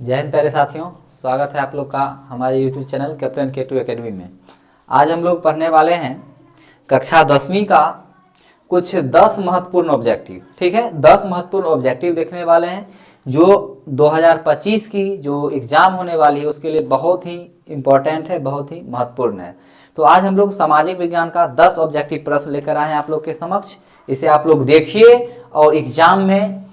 जय हिंद प्यारे साथियों, स्वागत है आप लोग का हमारे YouTube channel captain K2 academy में। आज हम लोग पढ़ने वाले हैं कक्षा 10वीं का कुछ 10 महत्वपूर्ण ऑब्जेक्टिव। ठीक है, 10 महत्वपूर्ण ऑब्जेक्टिव देखने वाले हैं जो 2025 की जो एग्ज़ाम होने वाली है उसके लिए बहुत ही इम्पोर्टेंट है, बहुत ही महत्वपूर्ण है। तो आज हम लोग सामाजिक विज्ञान का 10 ऑब्जेक्टिव प्रश्न लेकर आए हैं आप लोग के समक्ष। इसे आप लोग देखिए और एग्जाम में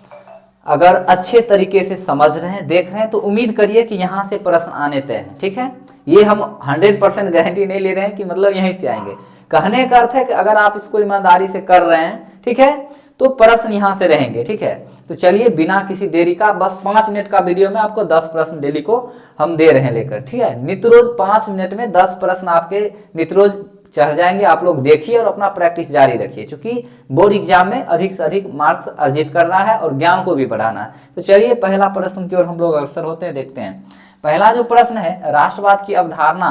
अगर अच्छे तरीके से समझ रहे हैं, देख रहे हैं, तो उम्मीद करिए कि यहाँ से प्रश्न आने तय हैं। ठीक है, ये हम 100% गारंटी नहीं ले रहे हैं कि मतलब यहीं से आएंगे। कहने का अर्थ है कि अगर आप इसको ईमानदारी से कर रहे हैं, ठीक है, तो प्रश्न यहाँ से रहेंगे। ठीक है, तो चलिए बिना किसी देरी का बस 5 मिनट का वीडियो में आपको 10 प्रश्न डेली को हम दे रहे हैं लेकर। ठीक है, नित्य रोज 5 मिनट में 10 प्रश्न आपके नित्य रोज चढ़ जाएंगे। आप लोग देखिए और अपना प्रैक्टिस जारी रखिए, क्योंकि बोर्ड एग्जाम में अधिक से अधिक मार्क्स अर्जित करना है और ज्ञान को भी बढ़ाना है। तो चलिए पहला प्रश्न की ओर हम लोग अग्रसर होते हैं, देखते हैं। पहला जो प्रश्न है, राष्ट्रवाद की अवधारणा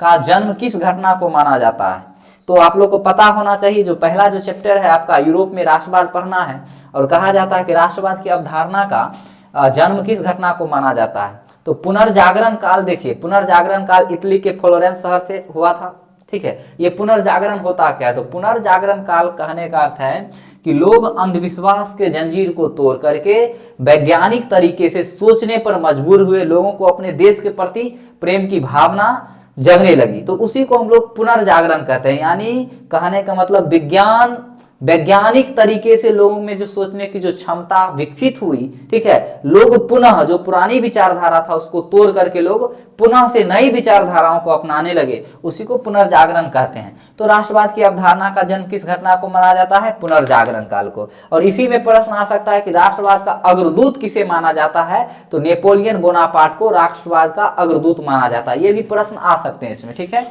का जन्म किस घटना को माना जाता है? तो आप लोग को पता होना चाहिए, जो पहला जो चैप्टर है आपका यूरोप में राष्ट्रवाद पढ़ना है और कहा जाता है कि राष्ट्रवाद की अवधारणा का जन्म किस घटना को माना जाता है। तो पुनर्जागरण काल देखिए, पुनर्जागरण काल इटली के फ्लोरेंस शहर से हुआ था। ठीक है, ये पुनर्जागरण होता क्या है? तो पुनर्जागरण काल कहने का अर्थ है कि लोग अंधविश्वास के जंजीर को तोड़ करके वैज्ञानिक तरीके से सोचने पर मजबूर हुए, लोगों को अपने देश के प्रति प्रेम की भावना जगने लगी, तो उसी को हम लोग पुनर्जागरण कहते हैं। यानी कहने का मतलब वैज्ञानिक तरीके से लोगों में जो सोचने की जो क्षमता विकसित हुई, ठीक है, लोग पुनः जो पुरानी विचारधारा था उसको तोड़ करके लोग पुनः से नई विचारधाराओं को अपनाने लगे, उसी को पुनर्जागरण कहते हैं। तो राष्ट्रवाद की अवधारणा का जन्म किस घटना को माना जाता है? पुनर्जागरण काल को। और इसी में प्रश्न आ सकता है कि राष्ट्रवाद का अग्रदूत किसे माना जाता है? तो नेपोलियन बोनापार्ट को राष्ट्रवाद का अग्रदूत माना जाता है। ये भी प्रश्न आ सकते हैं इसमें। ठीक है,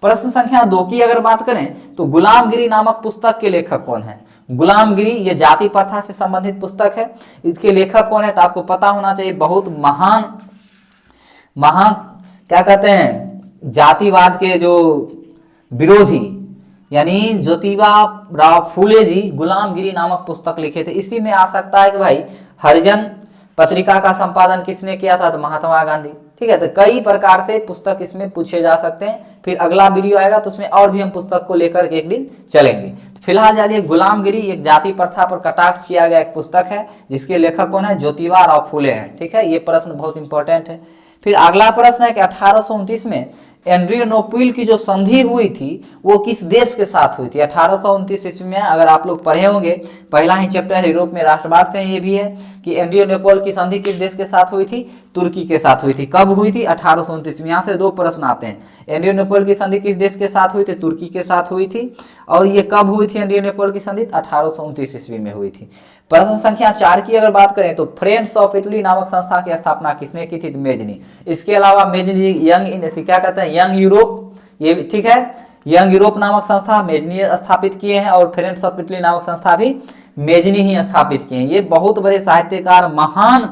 प्रश्न संख्या 2 की अगर बात करें तो गुलामगिरी नामक पुस्तक के लेखक कौन है? गुलामगिरी ये जाति प्रथा से संबंधित पुस्तक है। इसके लेखक कौन है? तो आपको पता होना चाहिए, बहुत महान क्या कहते हैं, जातिवाद के जो विरोधी यानी ज्योतिबा राव फूले जी गुलामगिरी नामक पुस्तक लिखे थे। इसी में आ सकता है कि भाई हरिजन पत्रिका का संपादन किसने किया था? तो महात्मा गांधी। ठीक है, तो कई प्रकार से पुस्तक इसमें पूछे जा सकते हैं। फिर अगला वीडियो आएगा तो उसमें और भी हम पुस्तक को लेकर के एक दिन चलेंगे। फिलहाल जानिए, गुलामगिरी एक जाति प्रथा पर कटाक्ष किया गया एक पुस्तक है, जिसके लेखक कौन है? ज्योतिबा राव फूले हैं। ठीक है, ये प्रश्न बहुत इंपॉर्टेंट है। फिर अगला प्रश्न है कि 1829 में एड्रियानोपल की जो संधि हुई थी वो किस देश के साथ हुई थी? 1829 ईस्वी में, अगर आप लोग पढ़े होंगे, पहला ही चैप्टर यूरोप में राष्ट्रवाद से ये भी है कि एड्रियानोपल की संधि किस देश के साथ हुई थी? तुर्की के साथ हुई थी। कब हुई थी? 1829 में। यहाँ से 2 प्रश्न आते हैं। एड्रियानोपल की संधि किस देश के साथ हुई थी? तुर्की के साथ हुई थी। और ये कब हुई थी एड्रियानोपल की संधि? 1829 ईस्वी में हुई थी। प्रश्न संख्या 4 की अगर बात करें तो फ्रेंड्स ऑफ इटली नामक संस्था की स्थापना किसने की थी? मेजनी। इसके अलावा मेजनी क्या कहते हैं, यंग यूरोप, ये ठीक है, यंग यूरोप नामक संस्था मेजनी स्थापित किए हैं और फ्रेंड्स ऑफ इटली नामक संस्था भी मेजनी ही स्थापित किए हैं। ये बहुत बड़े साहित्यकार, महान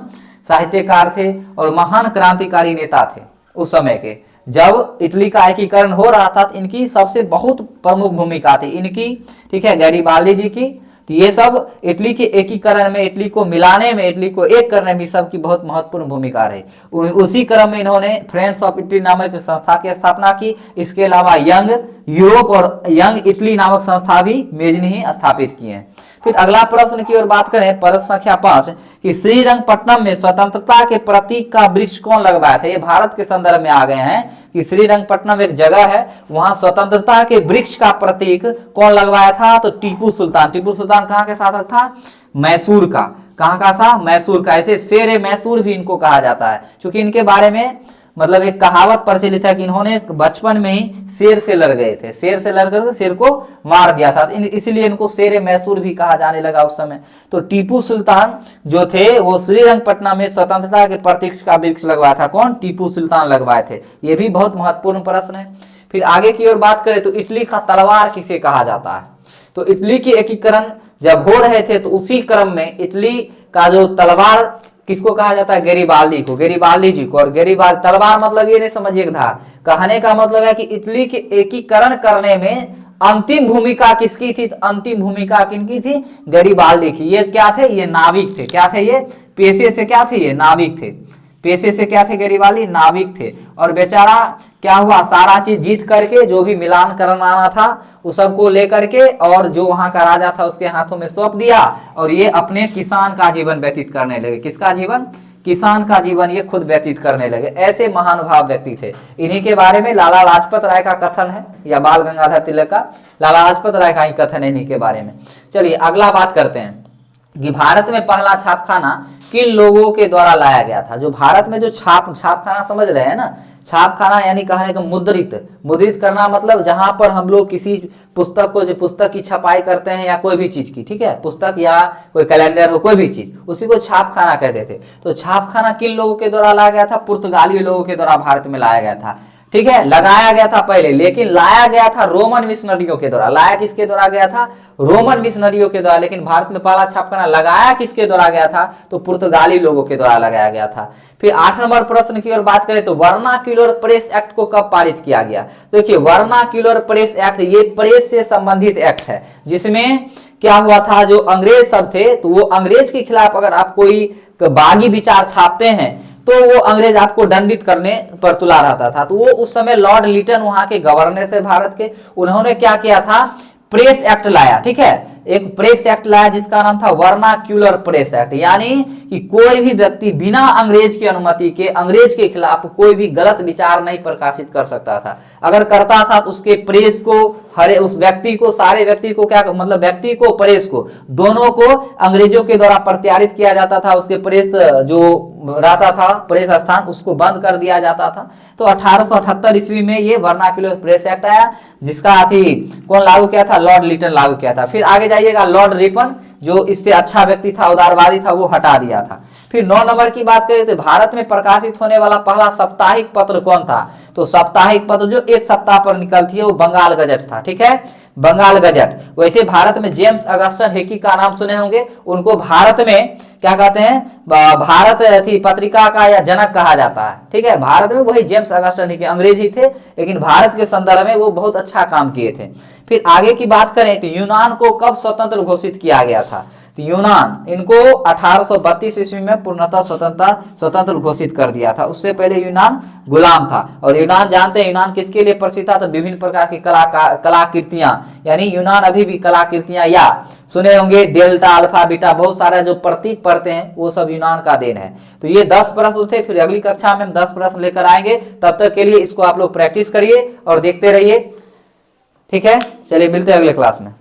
साहित्यकार थे और महान क्रांतिकारी नेता थे उस समय के। जब इटली का एकीकरण हो रहा था तो इनकी सबसे बहुत प्रमुख भूमिका थी इनकी। ठीक है, गैरिबाल्डी जी की। तो ये सब इटली के एकीकरण में, इटली को मिलाने में, इटली को एक करने में सबकी बहुत महत्वपूर्ण भूमिका रही। उसी क्रम में इन्होंने फ्रेंड्स ऑफ इटली नामक संस्था की स्थापना की। इसके अलावा यंग यूरोप और यंग इटली नामक संस्था भी मेजनी ही स्थापित किए हैं। फिर अगला प्रश्न की ओर बात करें, प्रश्न संख्या 5 कि श्रीरंगपट्टनम में स्वतंत्रता के प्रतीक का वृक्ष कौन लगवाया था? ये भारत के संदर्भ में आ गए हैं कि श्रीरंगपट्टनम एक जगह है, वहां स्वतंत्रता के वृक्ष का प्रतीक कौन लगवाया था? तो टीपू सुल्तान। टीपू सुल्तान कहाँ के शासक था? मैसूर का। कहाँ का था? मैसूर का। ऐसे शेर मैसूर भी इनको कहा जाता है, क्योंकि इनके बारे में मतलब एक कहावत प्रचलित है कि इन्होंने बचपन में ही शेर से लड़ गए थे, शेर से लड़कर शेर को मार दिया था, इसलिए इनको शेर मैसूर भी कहा जाने लगा उस समय। तो टीपू सुल्तान जो थे वो श्रीरंगपट्टनम में स्वतंत्रता के प्रतीक का वृक्ष लगवाया था। कौन? टीपू सुल्तान लगवाए थे। ये भी बहुत महत्वपूर्ण प्रश्न है। फिर आगे की ओर बात करें तो इटली का तलवार किसे कहा जाता है? तो इटली के एकीकरण जब हो रहे थे तो उसी क्रम में इटली का जो तलवार किसको कहा जाता है? गैरिबाल्डी को, गैरिबाल्डी जी को। और तलवार मतलब ये नहीं समझिए एक धार, कहने का मतलब है कि इटली के एकीकरण करने में अंतिम भूमिका किसकी थी? अंतिम भूमिका किनकी थी? गैरिबाल्डी की। ये क्या थे? ये नाविक थे। क्या थे ये? पेशे से क्या थे? ये नाविक थे। पेशे से क्या थे गरीवाली, नाविक थे। और बेचारा क्या हुआ, सारा चीज जीत करके जो भी मिलान करवाना था उस सबको लेकर के और जो वहां का राजा था उसके हाथों में सौंप दिया और ये अपने किसान का जीवन व्यतीत करने लगे। किसका जीवन, किसान का जीवन ये खुद व्यतीत करने लगे। ऐसे महानुभाव व्यक्ति थे। इन्हीं के बारे में लाला लाजपत राय का कथन है, या बाल गंगाधर तिलक का, लाला लाजपत राय का ही कथन है इन्हीं के बारे में। चलिए अगला बात करते हैं कि भारत में पहला छापखाना किन लोगों के द्वारा लाया गया था। जो भारत में जो छापखाना समझ रहे हैं ना, छापखाना यानी कहने का मुद्रित करना, मतलब जहां पर हम लोग किसी पुस्तक को, जो पुस्तक की छपाई करते हैं या कोई भी चीज की, ठीक है, पुस्तक या कोई कैलेंडर हो, कोई भी चीज, उसी को छापखाना कहते थे। तो छापखाना किन लोगों के द्वारा लाया गया था, पुर्तगाली लोगों के द्वारा भारत में लाया गया था, ठीक है, लगाया गया था पहले, लेकिन लाया गया था रोमन मिशनरियों के द्वारा। लाया किसके द्वारा गया था, रोमन मिशनरियों के द्वारा। लेकिन भारत में पहला छापखाना लगाया किसके द्वारा गया था, तो पुर्तगाली लोगों के द्वारा लगाया गया था। फिर 8 नंबर प्रश्न की ओर बात करें तो वर्नाक्यूलर प्रेस एक्ट को कब पारित किया गया। देखिए वर्नाक्यूलर प्रेस एक्ट, ये प्रेस से संबंधित एक्ट है, जिसमें क्या हुआ था, जो अंग्रेज सब थे तो वो अंग्रेज के खिलाफ अगर आप कोई बागी विचार छापते हैं तो वो अंग्रेज आपको दंडित करने पर तुला रहता था। तो वो उस समय लॉर्ड लिटन वहां के गवर्नर थे भारत के, उन्होंने क्या किया था, प्रेस एक्ट लाया, ठीक है, एक प्रेस एक्ट लाया जिसका नाम था वर्नाक्यूलर प्रेस एक्ट। यानी कि कोई भी व्यक्ति बिना अंग्रेज की अनुमति के अंग्रेज के खिलाफ कोई भी गलत विचार नहीं प्रकाशित कर सकता था। अगर करता था तो उसके प्रेस को, हरे उस व्यक्ति को, सारे व्यक्ति को, क्या मतलब व्यक्ति को, प्रेस को, दोनों को अंग्रेजों के द्वारा प्रत्यारित किया जाता था। उसके प्रेस जो रहता था, प्रेस स्थान, उसको बंद कर दिया जाता था। तो 1878 ईस्वी में ये वर्नाक्यूलर प्रेस एक्ट आया, जिसका कौन लागू किया था, लॉर्ड लिटन लागू किया था। फिर आगे जाइएगा, लॉर्ड रिपन जो इससे अच्छा व्यक्ति था, उदारवादी था, वो हटा दिया था। फिर 9 नंबर की बात करें तो भारत में प्रकाशित होने वाला पहला साप्ताहिक पत्र कौन था, तो साप्ताहिक पत्र जो एक सप्ताह पर निकलती है वो बंगाल गजट था, ठीक है, बंगाल गजट। वैसे भारत में जेम्स अगस्टन हिकी का नाम सुने होंगे, उनको भारत में क्या कहते हैं, भारत थी पत्रिका का या जनक कहा जाता है, ठीक है। भारत में वही जेम्स अगस्टन हिकी, अंग्रेजी थे लेकिन भारत के संदर्भ में वो बहुत अच्छा काम किए थे। फिर आगे की बात करें तो यूनान को कब स्वतंत्र घोषित किया गया था, तो यूनान, इनको 1832 ईस्वी में पूर्णतः स्वतंत्र घोषित कर दिया था। उससे पहले यूनान गुलाम था। और यूनान जानते हैं यूनान किसके लिए प्रसिद्ध था, तो विभिन्न प्रकार की कलाकृतियां, यानी यूनान अभी भी कलाकृतियां, या सुने होंगे डेल्टा अल्फा बीटा, बहुत सारे जो प्रतीक पढ़ते हैं वो सब यूनान का देन है। तो ये 10 प्रश्न थे। फिर अगली कक्षा में हम 10 प्रश्न लेकर आएंगे, तब तक के लिए इसको आप लोग प्रैक्टिस करिए और देखते रहिए, ठीक है। चलिए मिलते हैं अगले क्लास में।